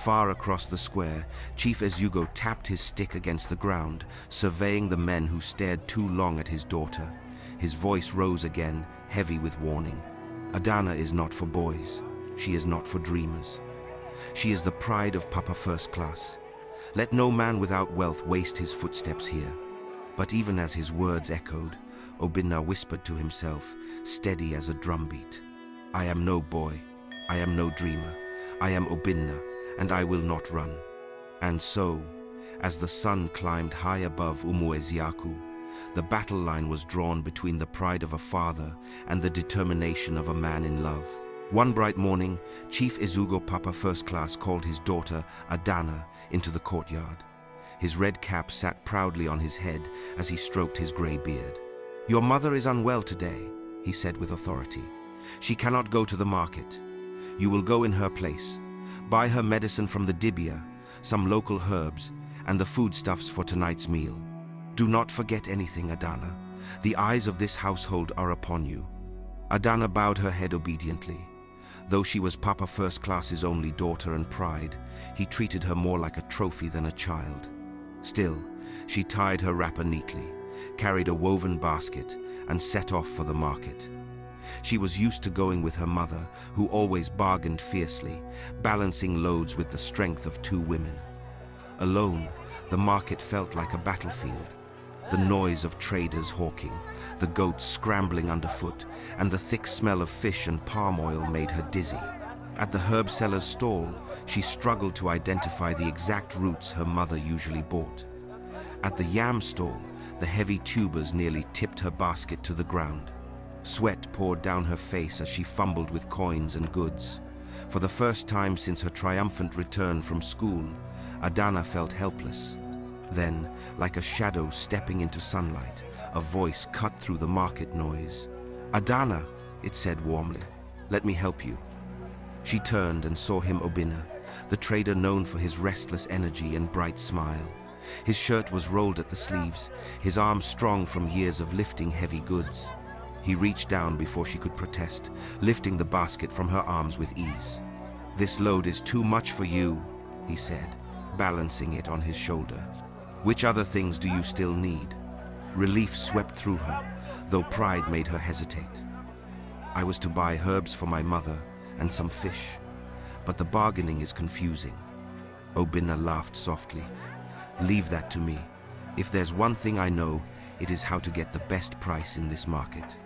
Far across the square, Chief Ezugo tapped his stick against the ground, surveying the men who stared too long at his daughter. His voice rose again, heavy with warning. Adana is not for boys. She is not for dreamers. She is the pride of Papa First Class. Let no man without wealth waste his footsteps here. But even as his words echoed, Obinna whispered to himself, steady as a drumbeat, I am no boy, I am no dreamer, I am Obinna, and I will not run. And so, as the sun climbed high above Umueziaku, the battle line was drawn between the pride of a father and the determination of a man in love. One bright morning, Chief Ezugo Papa First Class called his daughter, Adana, into the courtyard. His red cap sat proudly on his head as he stroked his grey beard. Your mother is unwell today, he said with authority. She cannot go to the market. You will go in her place. Buy her medicine from the dibia, some local herbs, and the foodstuffs for tonight's meal. Do not forget anything, Adana. The eyes of this household are upon you. Adana bowed her head obediently. Though she was Papa First Class's only daughter and pride, he treated her more like a trophy than a child. Still, she tied her wrapper neatly, carried a woven basket, and set off for the market. She was used to going with her mother, who always bargained fiercely, balancing loads with the strength of two women. Alone, the market felt like a battlefield. The noise of traders hawking, the goats scrambling underfoot, and the thick smell of fish and palm oil made her dizzy. At the herb seller's stall, she struggled to identify the exact roots her mother usually bought. At the yam stall, the heavy tubers nearly tipped her basket to the ground. Sweat poured down her face as she fumbled with coins and goods. For the first time since her triumphant return from school, Adana felt helpless. Then, like a shadow stepping into sunlight, a voice cut through the market noise. Adana, it said warmly, let me help you. She turned and saw him Obinna, the trader known for his restless energy and bright smile. His shirt was rolled at the sleeves, his arms strong from years of lifting heavy goods. He reached down before she could protest, lifting the basket from her arms with ease. This load is too much for you, he said, balancing it on his shoulder. Which other things do you still need? Relief swept through her, though pride made her hesitate. I was to buy herbs for my mother and some fish, but the bargaining is confusing. Obinna laughed softly. Leave that to me. If there's one thing I know, it is how to get the best price in this market.